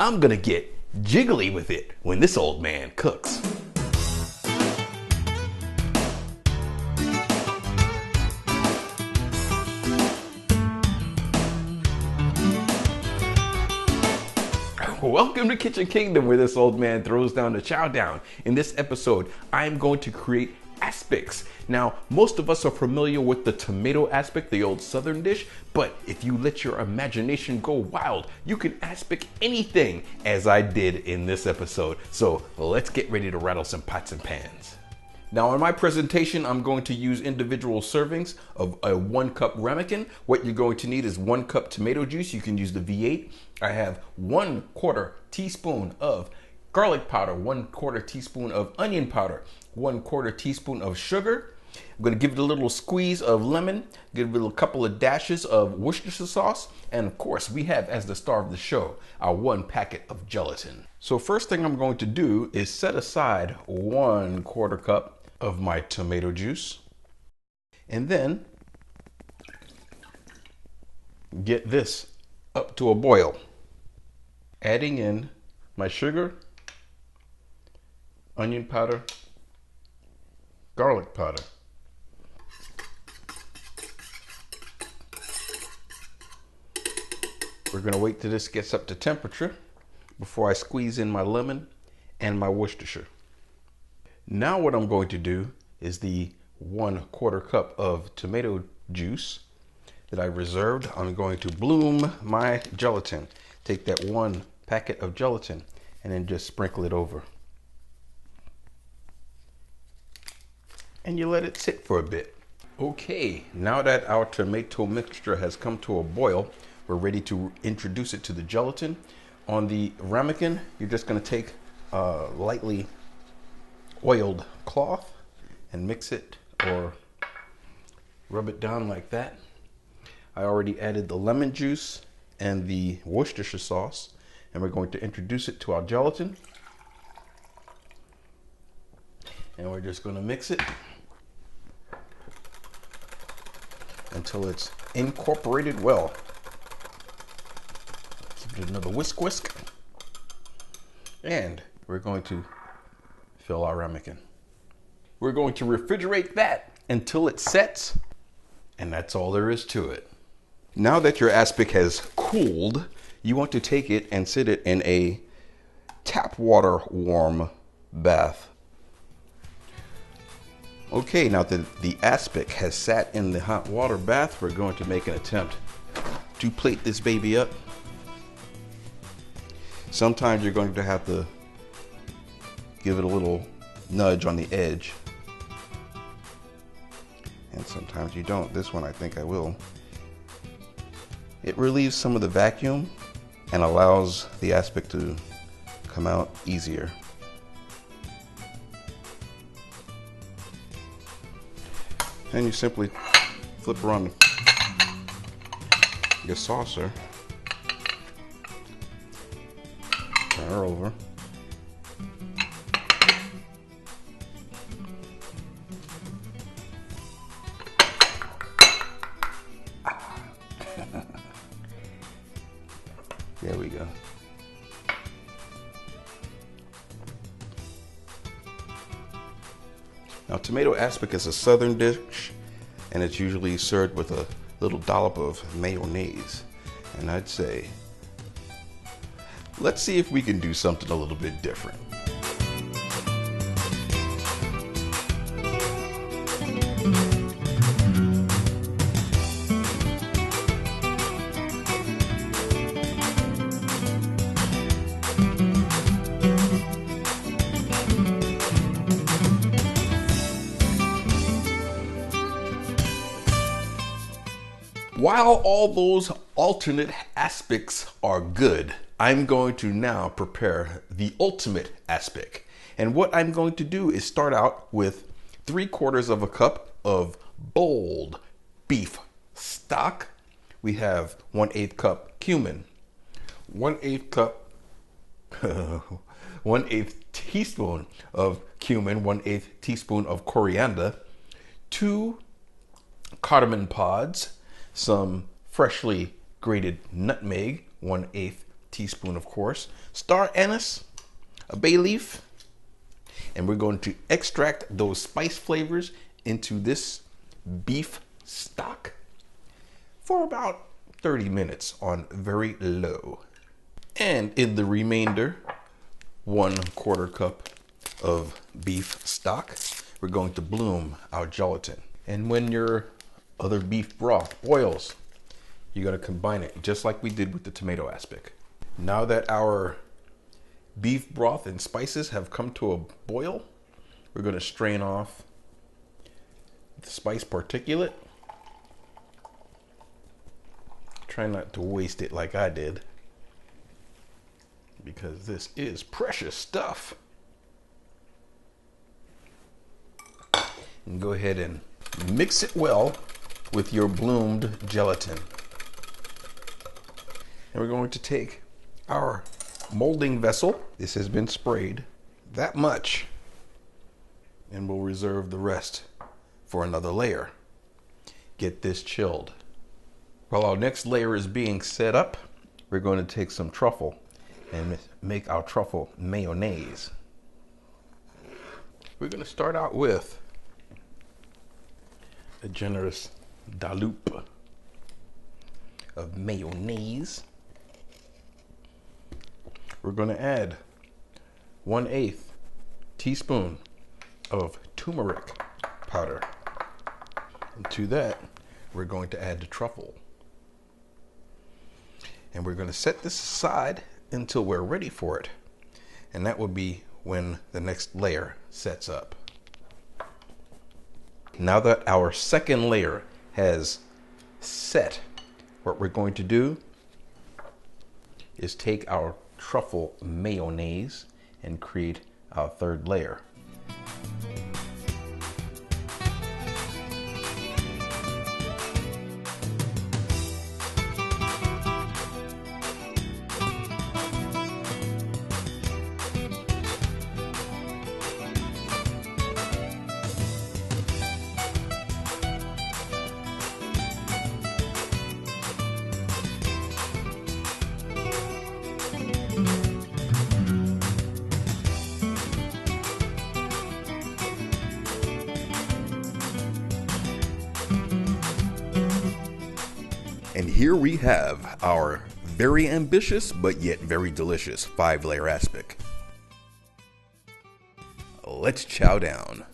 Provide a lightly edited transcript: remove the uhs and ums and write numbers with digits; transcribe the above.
I'm gonna get jiggly with it when this old man cooks. Welcome to Kitchen Kingdom, where this old man throws down the chow down. In this episode, I'm going to create aspics. Now, most of us are familiar with the tomato aspic, the old southern dish, but if you let your imagination go wild, you can aspic anything, as I did in this episode. So let's get ready to rattle some pots and pans. Now in my presentation, I'm going to use individual servings of a 1 cup ramekin. What you're going to need is 1 cup tomato juice. You can use the V8. I have 1/4 teaspoon of garlic powder, 1/4 teaspoon of onion powder, 1/4 teaspoon of sugar. I'm going to give it a little squeeze of lemon, give it a couple of dashes of Worcestershire sauce, and of course we have, as the star of the show, our 1 packet of gelatin. So first thing I'm going to do is set aside 1/4 cup of my tomato juice, and then get this up to a boil, adding in my sugar, onion powder, garlic powder. We're going to wait till this gets up to temperature before I squeeze in my lemon and my Worcestershire. Now what I'm going to do is the 1/4 cup of tomato juice that I reserved, I'm going to bloom my gelatin. Take that 1 packet of gelatin and then just sprinkle it over. And you let it sit for a bit. Okay, now that our tomato mixture has come to a boil, we're ready to introduce it to the gelatin. On the ramekin, you're just going to take lightly oiled cloth and mix it or rub it down like that. I already added the lemon juice and the Worcestershire sauce, and we're going to introduce it to our gelatin. And we're just going to mix it until it's incorporated well. Give it another whisk. And we're going to fill our ramekin. We're going to refrigerate that until it sets, and that's all there is to it. Now that your aspic has cooled, you want to take it and sit it in a tap water warm bath. Okay, now that the aspic has sat in the hot water bath, we're going to make an attempt to plate this baby up. Sometimes you're going to have to give it a little nudge on the edge, and sometimes you don't. This one I think I will. It relieves some of the vacuum and allows the aspic to come out easier. And you simply flip around your saucer, turn her over, there we go. Now, tomato aspic is a southern dish, and it's usually served with a little dollop of mayonnaise. And I'd say, let's see if we can do something a little bit different. While all those alternate aspics are good, I'm going to now prepare the ultimate aspic. And what I'm going to do is start out with 3/4 cup of bold beef stock. We have 1/8 cup cumin, 1/8 cup, 1/8 teaspoon of cumin, 1/8 teaspoon of coriander, 2 cardamom pods, some freshly grated nutmeg, 1/8 teaspoon, of course, star anise, a bay leaf, and we're going to extract those spice flavors into this beef stock for about 30 minutes on very low. And in the remainder, 1/4 cup of beef stock, we're going to bloom our gelatin. And when your other beef broth boils, you're going to combine it just like we did with the tomato aspic. Now that our beef broth and spices have come to a boil, we're going to strain off the spice particulate. Try not to waste it like I did, because this is precious stuff. And go ahead and mix it well with your bloomed gelatin. And we're going to take our molding vessel. This has been sprayed that much, and we'll reserve the rest for another layer. Get this chilled. While our next layer is being set up, we're going to take some truffle and make our truffle mayonnaise. We're going to start out with a generous dollop of mayonnaise. We're going to add 1/8 teaspoon of turmeric powder. And to that, we're going to add the truffle. And we're going to set this aside until we're ready for it. And that will be when the next layer sets up. Now that our second layer has set, what we're going to do is take our truffle mayonnaise and create our third layer. And here we have our very ambitious but yet very delicious 5-layer aspic. Let's chow down.